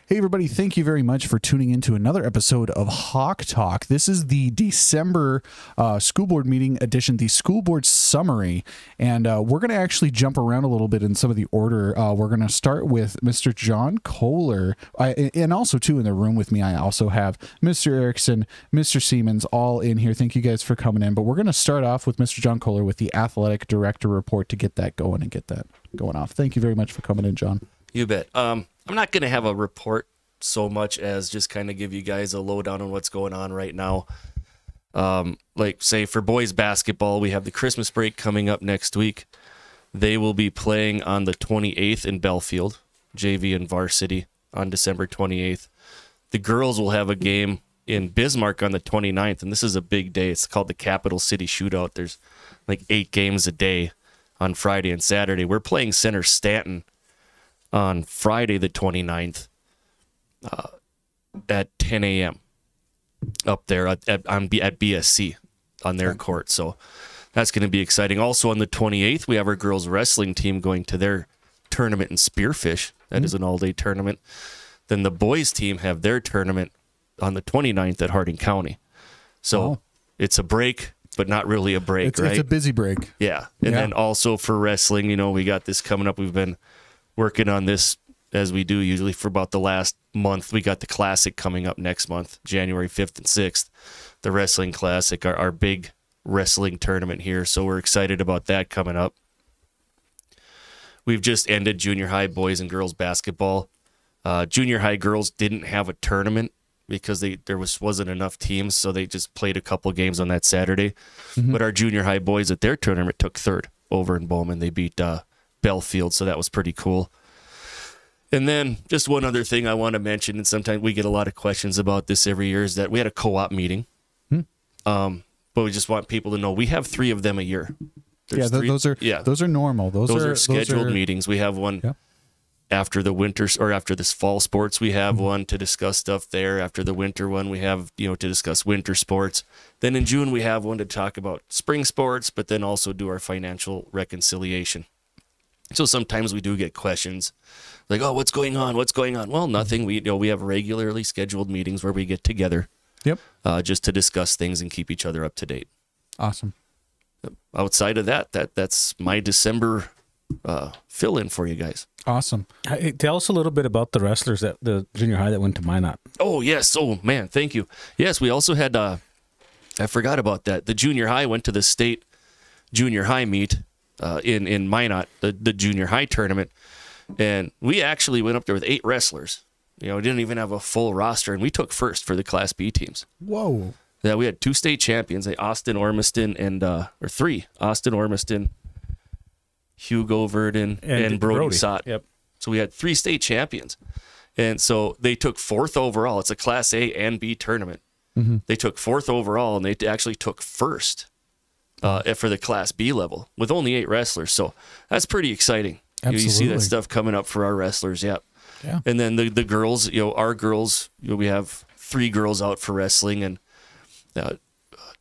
Hey, everybody. Thank you very much for tuning into another episode of Hawk Talk. This is the December school board meeting edition, the school board summary. And we're going to actually jump around a little bit in some of the order. We're going to start with Mr. John Kohler. And also, too, in the room with me, I also have Mr. Erickson, Mr. Siemens, all in here. Thank you guys for coming in. But we're going to start off with Mr. John Kohler with the athletic director report to get that going and get that going off. Thank you very much for coming in, John. You bet. I'm not going to have a report so much as just kind of give you guys a lowdown on what's going on right now. Like, say, for boys basketball, we have the Christmas break coming up next week. They will be playing on the 28th in Belfield, JV and varsity, on December 28th. The girls will have a game in Bismarck on the 29th, and this is a big day. It's called the Capital City Shootout. There's like 8 games a day on Friday and Saturday. We're playing Center Stanton on Friday the 29th at 10 a.m. up there at BSC on their court. So that's going to be exciting. Also on the 28th, we have our girls wrestling team going to their tournament in Spearfish. That is an all-day tournament. Then the boys team have their tournament on the 29th at Harding County. So it's a break, but not really a break, right? It's a busy break. Yeah. And then also for wrestling, you know, we got this coming up. We've been working on this as we do usually for about the last month. We got the Classic coming up next month, January 5th and 6th. The Wrestling Classic, our big wrestling tournament here. So we're excited about that coming up. We've just ended junior high boys and girls basketball. Junior high girls didn't have a tournament because there wasn't enough teams, so they just played a couple games on that Saturday. But our junior high boys at their tournament took third over in Bowman. They beat Belfield, so that was pretty cool. And then just one other thing I want to mention, and sometimes we get a lot of questions about this every year, is that we had a co-op meeting. But we just want people to know we have 3 of them a year. Those are normal. Those are scheduled meetings. We have one after the winter or after this fall sports. We have one to discuss stuff there. After the winter one, we have to discuss winter sports. Then in June we have one to talk about spring sports, but then also do our financial reconciliation. So sometimes we do get questions like, "Oh, what's going on? What's going on?" Well, nothing. We have regularly scheduled meetings where we get together, just to discuss things and keep each other up to date. Awesome. Outside of that's my December fill-in for you guys. Awesome. Hey, tell us a little bit about the wrestlers the junior high that went to Minot. Oh yes. Oh man, thank you. Yes, we also had. I forgot about that. The junior high went to the state junior high meet in Minot, the junior high tournament, and we actually went up there with 8 wrestlers. We didn't even have a full roster, and we took first for the Class B teams. Whoa. Yeah, we had 2 state champions, Austin Ormiston or 3. Austin Ormiston, Hugo Verdon, and Brody Sott. Yep. So we had 3 state champions. And so they took 4th overall. It's a Class A and B tournament. They took 4th overall, and they actually took first for the Class B level with only 8 wrestlers. So that's pretty exciting. Absolutely. You see that stuff coming up for our wrestlers, yeah. And then the girls, our girls, we have 3 girls out for wrestling, and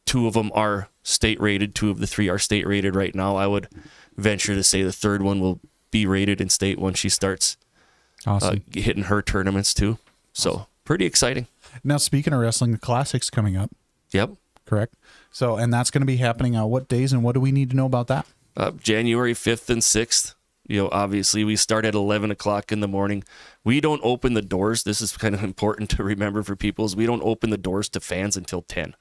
2 of them are state rated. 2 of the 3 are state rated right now. I would venture to say the 3rd one will be rated in state once she starts hitting her tournaments too. So pretty exciting. Now, speaking of wrestling, the Classic's coming up. Yep. Correct. So, and that's going to be happening on what days, and what do we need to know about that? January 5th and 6th. Obviously we start at 11 o'clock in the morning. We don't open the doors. This is kind of important to remember for people, is we don't open the doors to fans until 10.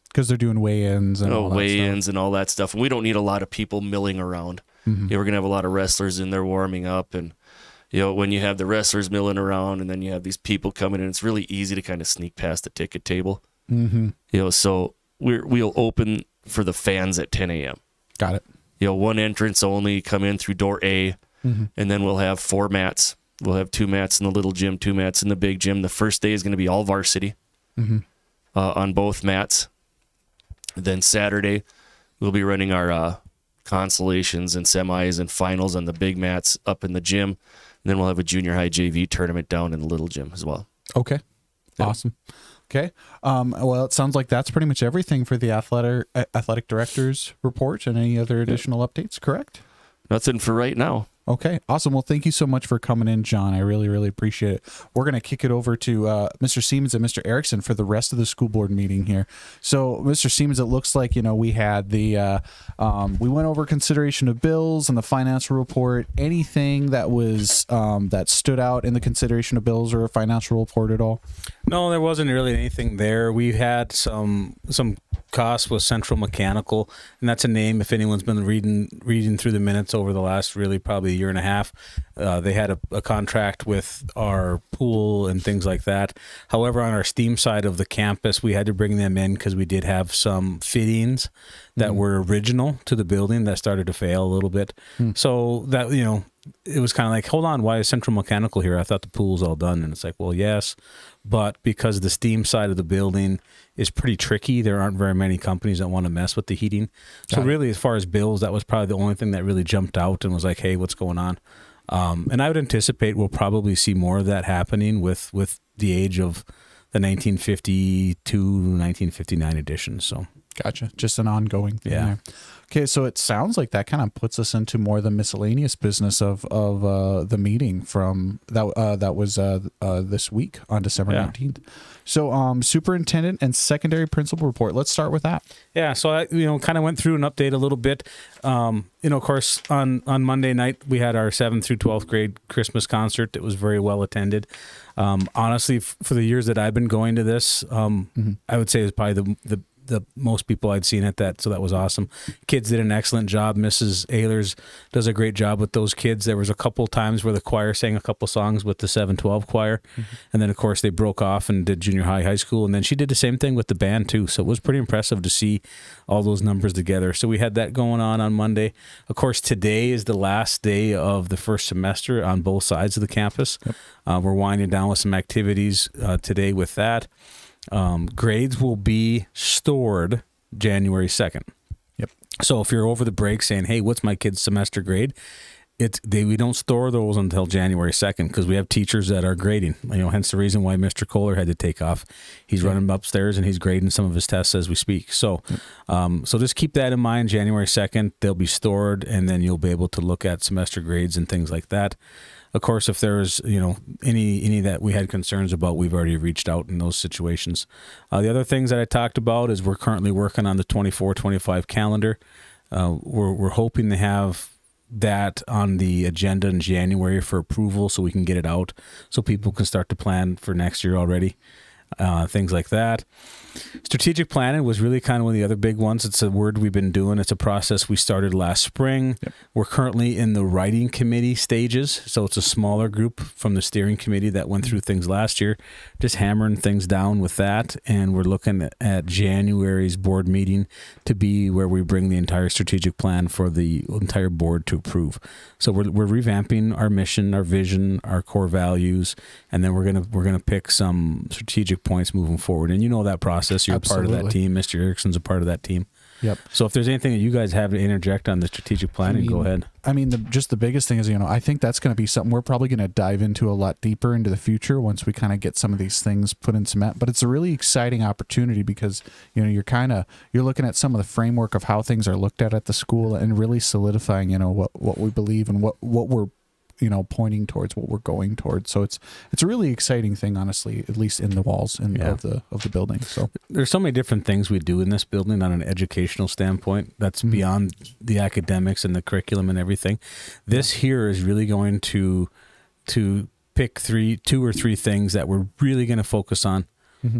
Because they're doing weigh-ins and all that weigh-ins and all that stuff. And we don't need a lot of people milling around. We're going to have a lot of wrestlers in there warming up. And, when you have the wrestlers milling around and then you have these people coming in, it's really easy to kind of sneak past the ticket table. So we'll open for the fans at 10 a.m. Got it. 1 entrance only, come in through door A, and then we'll have 4 mats. We'll have 2 mats in the little gym, 2 mats in the big gym. The first day is going to be all varsity on both mats. Then Saturday, we'll be running our consolations and semis and finals on the big mats up in the gym. And then we'll have a junior high JV tournament down in the little gym as well. Okay. Yep. Awesome. Okay. Well, it sounds like that's pretty much everything for the athletic director's report and any other additional updates, correct? Nothing for right now. Okay, awesome. Well, thank you so much for coming in, John. I really, really appreciate it. We're going to kick it over to Mr. Siemens and Mr. Erickson for the rest of the school board meeting here. So, Mr. Siemens, it looks like, we had the, we went over consideration of bills and the financial report. Anything that was, that stood out in the consideration of bills or a financial report at all? No, there wasn't really anything there. We had some costs with Central Mechanical, and that's a name. If anyone's been reading through the minutes over the last really probably a year and a half, they had a contract with our pool and things like that. However, on our steam side of the campus, we had to bring them in because we did have some fittings that were original to the building that started to fail a little bit. So that, it was kind of like, hold on, why is Central Mechanical here? I thought the pool's all done. And it's like, well, yes, but because the steam side of the building is pretty tricky, there aren't very many companies that want to mess with the heating. So really, as far as bills, that was probably the only thing that really jumped out and was like, hey, what's going on? And I would anticipate we'll probably see more of that happening with the age of the 1952, 1959 edition. So. Gotcha. Just an ongoing thing there. Okay, so it sounds like that kind of puts us into more the miscellaneous business of the meeting from that was this week on December 19th. So superintendent and secondary principal report. Let's start with that. Yeah, so I kind of went through an update a little bit. Of course, on Monday night we had our 7th through 12th grade Christmas concert. It was very well attended. Honestly, for the years that I've been going to this, I would say it's probably the most people I'd seen at that, so that was awesome. Kids did an excellent job. Mrs. Ehlers does a great job with those kids. There was a couple times where the choir sang a couple songs with the 712 choir, and then of course they broke off and did junior high school, and then she did the same thing with the band too. So it was pretty impressive to see all those numbers together. So we had that going on Monday. Of course, today is the last day of the first semester on both sides of the campus. We're winding down with some activities today with that. Grades will be stored January 2nd. So if you're over the break saying, hey, what's my kid's semester grade? We don't store those until January 2nd because we have teachers that are grading. Hence the reason why Mr. Kohler had to take off. He's running upstairs and he's grading some of his tests as we speak. So, so just keep that in mind. January 2nd, they'll be stored, and then you'll be able to look at semester grades and things like that. Of course, if there's any that we had concerns about, we've already reached out in those situations. The other things that I talked about is we're currently working on the 24-25 calendar. We're hoping to have that on the agenda in January for approval, so we can get it out, so people can start to plan for next year already. Things like that. Strategic planning was really kind of one of the other big ones. It's a word we've been doing. It's a process we started last spring. We're currently in the writing committee stages. So it's a smaller group from the steering committee that went through things last year, just hammering things down with that. And we're looking at January's board meeting to be where we bring the entire strategic plan for the entire board to approve. So we're revamping our mission, our vision, our core values, and then we're gonna pick some strategic points moving forward. And that process. You're Absolutely. a part of that team. Mr. Erickson's a part of that team. Yep. So if there's anything that you guys have to interject on the strategic planning, go ahead. I mean, just the biggest thing is, I think that's going to be something we're probably going to dive into a lot deeper into the future once we kind of get some of these things put in cement. But it's a really exciting opportunity because, you're looking at some of the framework of how things are looked at the school and really solidifying, what we believe and what we're pointing towards, what we're going towards. So it's a really exciting thing, honestly, at least in the walls of the building. So there's so many different things we do in this building on an educational standpoint that's beyond the academics and the curriculum and everything. This here is really going to pick two or three things that we're really going to focus on.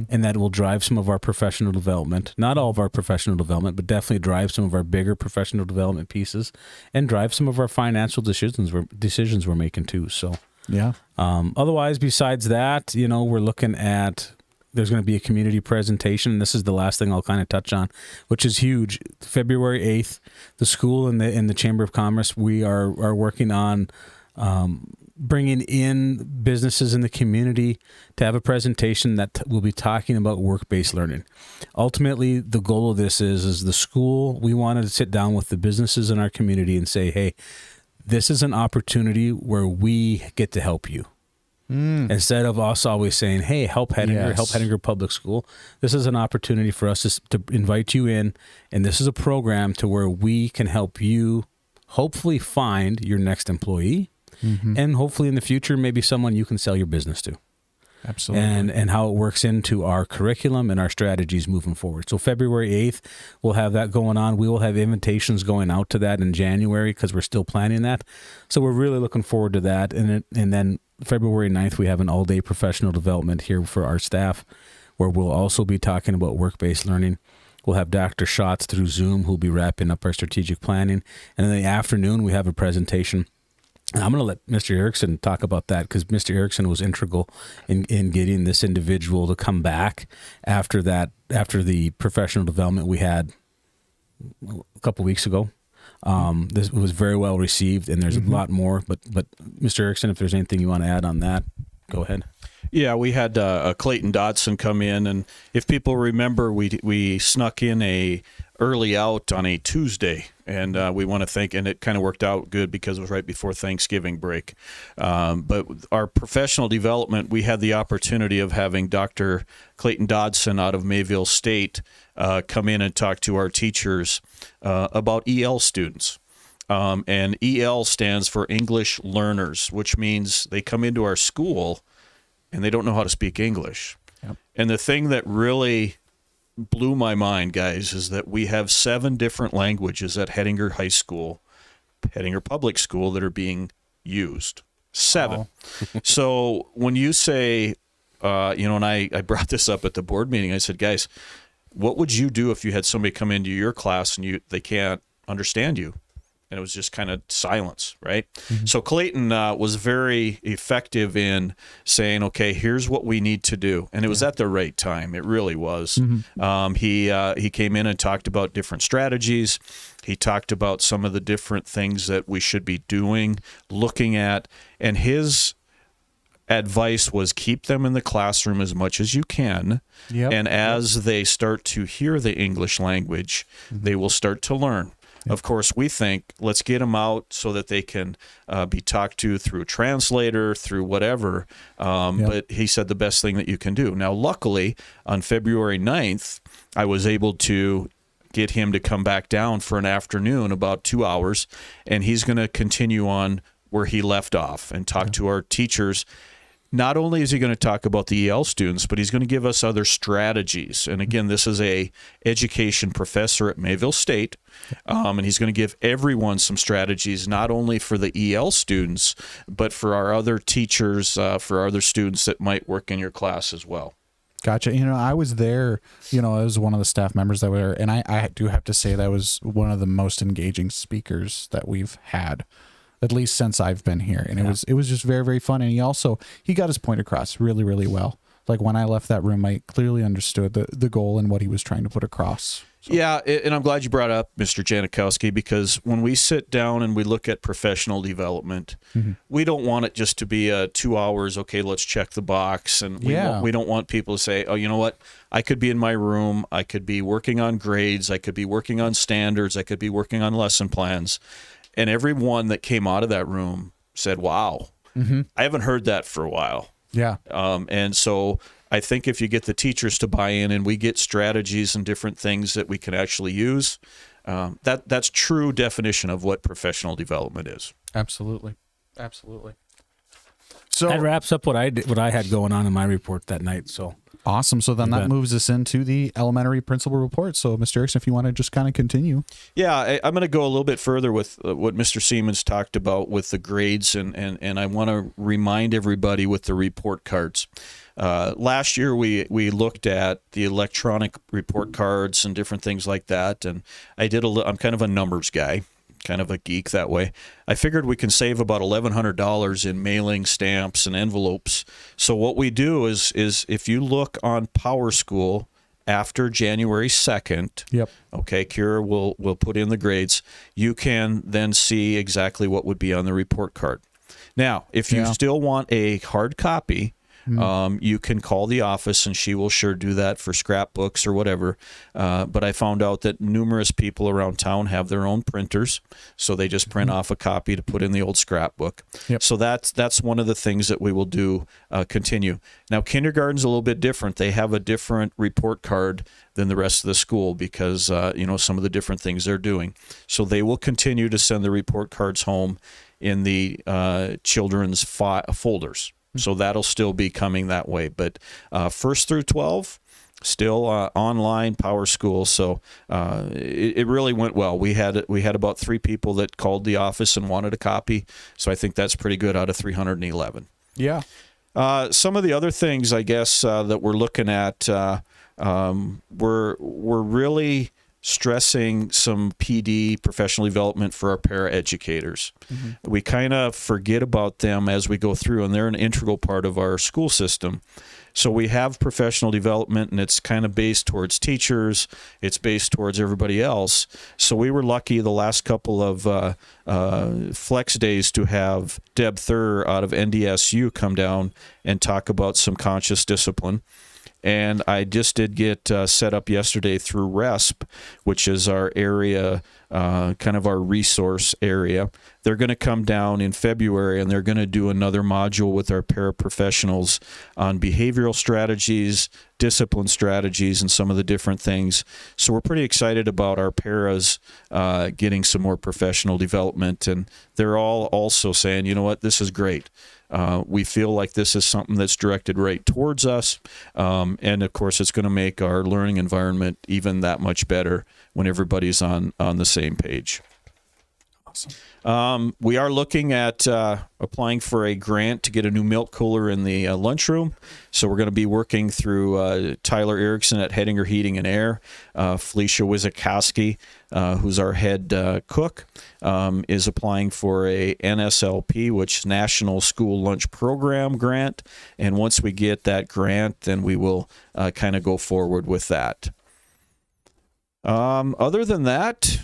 And that will drive some of our professional development. Not all of our professional development, but definitely drive some of our bigger professional development pieces and drive some of our financial decisions we're making too. So, otherwise, besides that, we're looking at, there's going to be a community presentation. And this is the last thing I'll kind of touch on, which is huge. February 8th, the school and the Chamber of Commerce, we are working on bringing in businesses in the community to have a presentation that will be talking about work-based learning. Ultimately, the goal of this is the school, we wanted to sit down with the businesses in our community and say, hey, this is an opportunity where we get to help you. Instead of us always saying, hey, help Hettinger, help Hettinger Public School. This is an opportunity for us to invite you in, and this is a program to where we can help you hopefully find your next employee, and hopefully in the future, maybe someone you can sell your business to. Absolutely. And how it works into our curriculum and our strategies moving forward. So February 8th, we'll have that going on. We will have invitations going out to that in January because we're still planning that. So we're really looking forward to that. And then February 9th, we have an all-day professional development here for our staff where we'll also be talking about work-based learning. We'll have Dr. Schatz through Zoom who'll be wrapping up our strategic planning. And in the afternoon, we have a presentation. And I'm going to let Mr. Erickson talk about that because Mr. Erickson was integral in getting this individual to come back after the professional development we had a couple weeks ago. This was very well received, and there's a lot more. But Mr. Erickson, if there's anything you want to add on that, go ahead. Yeah, we had Clayton Dodson come in, and if people remember, we snuck in a early out on a Tuesday, and we want to thank, and it kind of worked out good because it was right before Thanksgiving break. But our professional development, we had the opportunity of having Dr. Clayton Dodson out of Mayville State come in and talk to our teachers about EL students. And EL stands for English Learners, which means they come into our school and they don't know how to speak English. Yep. And the thing that really blew my mind, guys, is that we have 7 different languages at Hettinger High School, Hettinger Public School, that are being used. 7. Wow. So when you say, and I brought this up at the board meeting, I said, guys, what would you do if you had somebody come into your class and they can't understand you? And it was just kind of silence, right? So Clayton was very effective in saying, okay, here's what we need to do. And it was at the right time. It really was. He came in and talked about different strategies. He talked about some of the different things that we should be doing, looking at. And his advice was keep them in the classroom as much as you can. Yep. And as they start to hear the English language, they will start to learn. Of course, we think, let's get them out so that they can be talked to through a translator, through whatever. But he said the best thing that you can do. Now, luckily, on February 9th, I was able to get him to come back down for an afternoon, about 2 hours, and he's going to continue on where he left off and talk to our teachers. Not only is he going to talk about the EL students, but he's going to give us other strategies. And again, this is a education professor at Mayville State, and he's going to give everyone some strategies, not only for the EL students, but for our other teachers, for our other students that might work in your class as well. Gotcha. I was there, I was one of the staff members that were there, and I do have to say that was one of the most engaging speakers that we've had, at least since I've been here. And it was just very, very fun. And he got his point across really, really well. Like when I left that room, I clearly understood the goal and what he was trying to put across. So. Yeah, and I'm glad you brought up Mr. Janikowski, because when we sit down and we look at professional development, we don't want it just to be 2 hours, okay, let's check the box. And we don't want people to say, oh, you know what, I could be in my room, I could be working on grades, I could be working on standards, I could be working on lesson plans. And everyone that came out of that room said, wow, I haven't heard that for a while. Yeah. And so I think if you get the teachers to buy in and we get strategies and different things that we can actually use, that's true definition of what professional development is. Absolutely. Absolutely. So that wraps up what I had going on in my report that night. So awesome. So then that moves us into the elementary principal report. So Mr. Erickson, if you want to just kind of continue. Yeah, I'm going to go a little bit further with what Mr. Siemens talked about with the grades, and I want to remind everybody with the report cards. Last year we looked at the electronic report cards and different things like that, and I'm kind of a numbers guy, kind of a geek that way. I figured we can save about $1,100 in mailing stamps and envelopes. So what we do is if you look on PowerSchool after January 2nd, okay, Kira will put in the grades, you can then see exactly what would be on the report card. Now, if you still want a hard copy, You can call the office, and she will sure do that for scrapbooks or whatever. But I found out that numerous people around town have their own printers, so they just print off a copy to put in the old scrapbook. Yep. So that's one of the things that we will do, continue. Now, kindergarten's a little bit different. They have a different report card than the rest of the school because, some of the different things they're doing. So they will continue to send the report cards home in the children's folders. So that'll still be coming that way. But 1st through 12, still online Power School. So it really went well. We had about 3 people that called the office and wanted a copy. So I think that's pretty good out of 311. Yeah. Some of the other things, I guess, that we're looking at, we're really stressing some PD, professional development, for our paraeducators. We kind of forget about them as we go through, and they're an integral part of our school system. So we have professional development, and it's kind of based towards teachers. It's based towards everybody else. So we were lucky the last couple of flex days to have Deb Thur out of NDSU come down and talk about some conscious discipline. And I just did get set up yesterday through RESP, which is our area, kind of our resource area. They're going to come down in February, and they're going to do another module with our paraprofessionals on behavioral strategies, discipline strategies, and some of the different things. So we're pretty excited about our paras getting some more professional development. And they're all also saying, you know what, this is great. We feel like this is something that's directed right towards us. And, of course, it's going to make our learning environment even that much better when everybody's on the same page. Awesome. We are looking at applying for a grant to get a new milk cooler in the lunchroom. So we're going to be working through Tyler Erickson at Hettinger Heating and Air. Felicia Wizakowski, who's our head cook, is applying for a NSLP, which is National School Lunch Program grant. And once we get that grant, then we will kind of go forward with that. Other than that,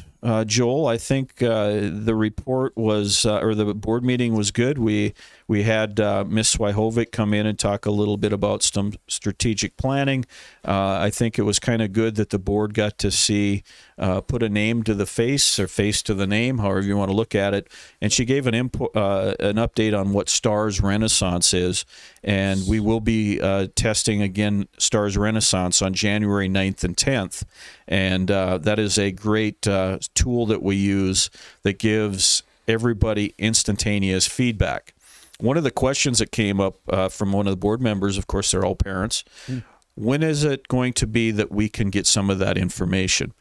Joel, I think the report was, or the board meeting was good. We had Ms. Swyhovic come in and talk a little bit about some strategic planning. I think it was kind of good that the board got to see, put a name to the face or face to the name, however you want to look at it. And she gave an update on what STARS Renaissance is. And we will be testing again STARS Renaissance on January 9th and 10th. And that is a great tool that we use that gives everybody instantaneous feedback. One of the questions that came up from one of the board members, of course, they're all parents, when is it going to be that we can get some of that information?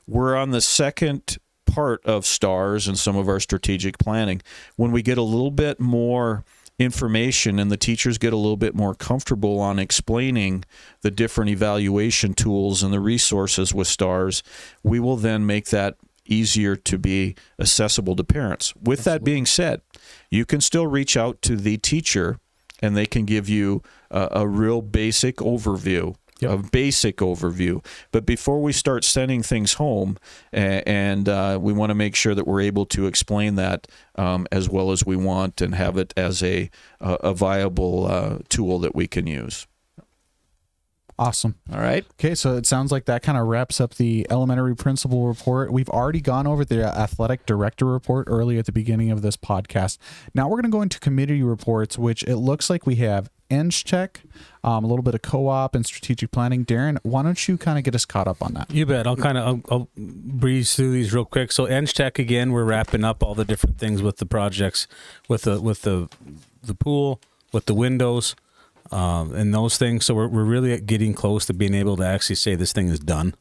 We're on the second part of STARS and some of our strategic planning. When we get a little bit more information and the teachers get a little bit more comfortable on explaining the different evaluation tools and the resources with STARS, we will then make that easier to be accessible to parents. With Absolutely. That being said, you can still reach out to the teacher and they can give you a real basic overview. Yep. A basic overview. But before we start sending things home, and we want to make sure that we're able to explain that as well as we want and have it as a viable tool that we can use. Awesome. All right. Okay, so it sounds like that kind of wraps up the elementary principal report. We've already gone over the athletic director report early at the beginning of this podcast. Now we're going to go into committee reports, which it looks like we have EngTech, a little bit of co-op and strategic planning. Darren, why don't you kind of get us caught up on that? You bet. I'll breeze through these real quick. So EngTech, again, we're wrapping up all the different things with the projects, with the pool, with the windows, and those things. So we're really getting close to being able to actually say this thing is done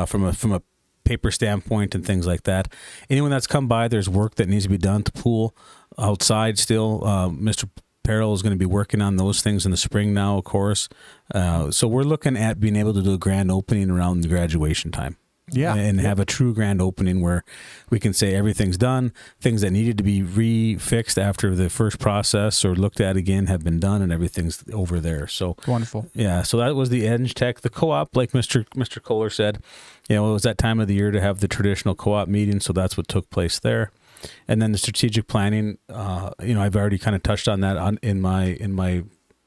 from a paper standpoint and things like that. Anyone that's come by, there's work that needs to be done to pool outside still. Mr. Peril is going to be working on those things in the spring now, of course. So we're looking at being able to do a grand opening around the graduation time. Yeah. And have a true grand opening where we can say everything's done, things that needed to be refixed after the first process or looked at again have been done, and everything's over there. So wonderful. Yeah. So that was the EngTech. The co-op, like Mr. Kohler said, it was that time of the year to have the traditional co-op meeting. So that's what took place there. And then the strategic planning, I've already kind of touched on that in my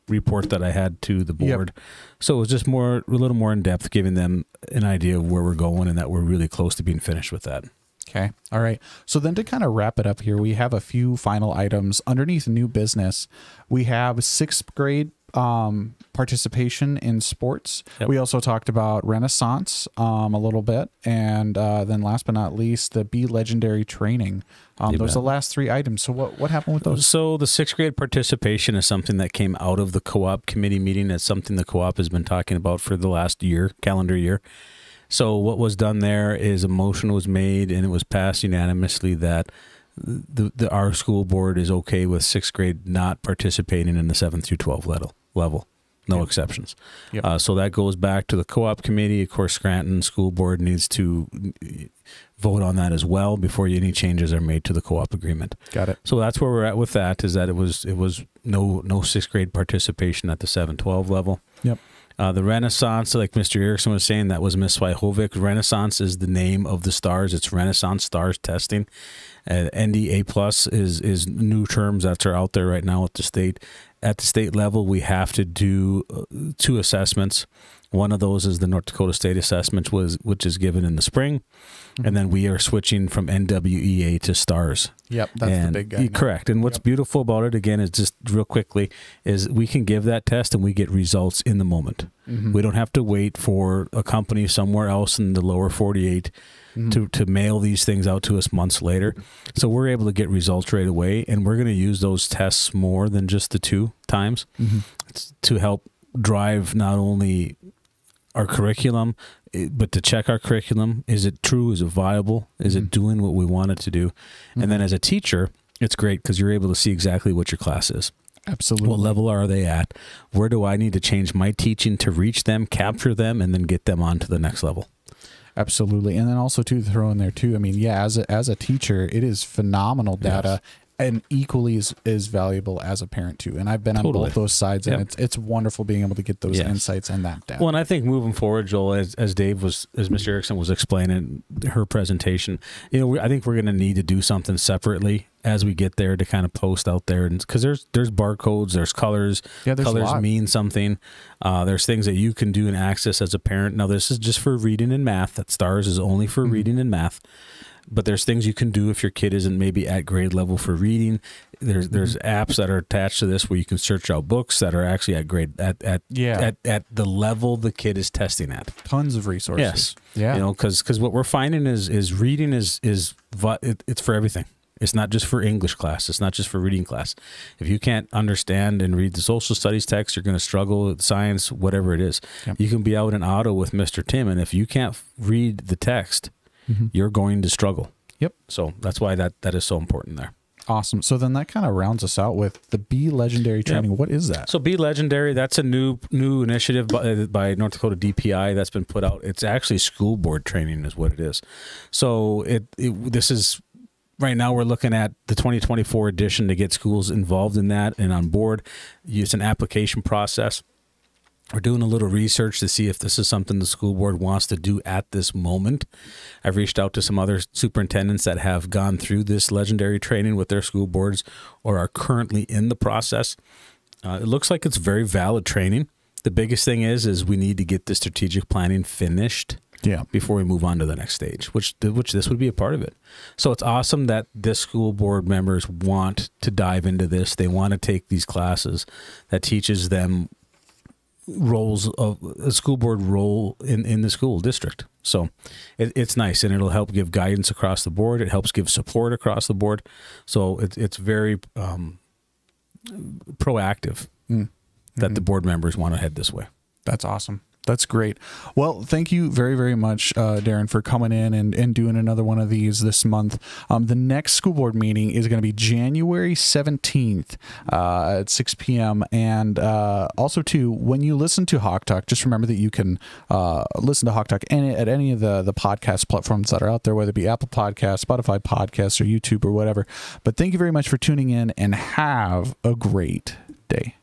report that I had to the board. So it was just a little more in depth, giving them an idea of where we're going and that we're really close to being finished with that. Okay. All right. So then to kind of wrap it up here, we have a few final items underneath new business. We have 6th grade participation in sports. Yep. We also talked about Renaissance a little bit. And then last but not least, the Be Legendary training. Those are the last 3 items. So what happened with those? So the 6th grade participation is something that came out of the co-op committee meeting. It's something the co-op has been talking about for the last calendar year. So what was done there is a motion was made and it was passed unanimously that our school board is okay with 6th grade not participating in the 7th through 12 level. No exceptions. Yep. So that goes back to the co-op committee. Of course, Scranton School Board needs to vote on that as well before any changes are made to the co-op agreement. Got it. So that's where we're at with that, is that it was no 6th grade participation at the 7-12 level. Yep. The Renaissance, like Mr. Erickson was saying, that was Miss Swihovic. Renaissance is the name of the stars. It's Renaissance Stars Testing. NDA Plus is new terms that are out there right now at the state. At the state level, we have to do 2 assessments. One of those is the North Dakota State Assessment, which is given in the spring. Mm-hmm. And then we are switching from NWEA to STARS. Yep, that's the big guy. Correct. And what's beautiful about it, again, is just real quickly, is we can give that test and we get results in the moment. Mm-hmm. We don't have to wait for a company somewhere else in the lower 48 to mail these things out to us months later. So we're able to get results right away, and we're going to use those tests more than just the 2 times to help drive not only our curriculum, but to check our curriculum. Is it true? Is it viable? Is it doing what we want it to do? And then as a teacher, it's great because you're able to see exactly what your class is. Absolutely. What level are they at? Where do I need to change my teaching to reach them, capture them, and then get them on to the next level? Absolutely. And then also to throw in there too, I mean, yeah, as a teacher, it is phenomenal data. Yes. And equally as valuable as a parent too. And I've been on both those sides, and it's wonderful being able to get those insights and that data. Well, and I think moving forward, Joel, as Mr. Erickson was explaining her presentation, I think we're going to need to do something separately as we get there to kind of post out there, and because there's barcodes, there's colors, colors mean something. There's things that you can do and access as a parent. Now, this is just for reading and math. That STARS is only for reading and math. But there's things you can do if your kid isn't maybe at grade level for reading. There's apps that are attached to this where you can search out books that are actually at grade at the level the kid is testing at. Tons of resources. Yes. Yeah. Because what we're finding is reading is it's for everything. It's not just for English class. It's not just for reading class. If you can't understand and read the social studies text, you're going to struggle with science, whatever it is. Yep. You can be out in auto with Mr. Tim, and if you can't read the text, you're going to struggle. Yep. So that's why that is so important there. Awesome. So then that kind of rounds us out with the Be Legendary training. Yep. What is that? So Be Legendary, that's a new initiative by North Dakota DPI that's been put out. It's actually school board training is what it is. So this is right now we're looking at the 2024 edition to get schools involved in that and on board. It's an application process. We're doing a little research to see if this is something the school board wants to do at this moment. I've reached out to some other superintendents that have gone through this legendary training with their school boards or are currently in the process. It looks like it's very valid training. The biggest thing is we need to get the strategic planning finished before we move on to the next stage, which this would be a part of it. So it's awesome that this school board members want to dive into this. They want to take these classes that teaches them roles of a school board role in the school district. So it's nice, and it'll help give guidance across the board. It helps give support across the board. So it's very proactive that the board members want to head this way. That's awesome. That's great. Well, thank you very, very much, Darren, for coming in and doing another one of these this month. The next school board meeting is going to be January 17th at 6 p.m. And also, too, when you listen to Hawk Talk, just remember that you can listen to Hawk Talk at any of the podcast platforms that are out there, whether it be Apple Podcasts, Spotify Podcasts, or YouTube or whatever. But thank you very much for tuning in, and have a great day.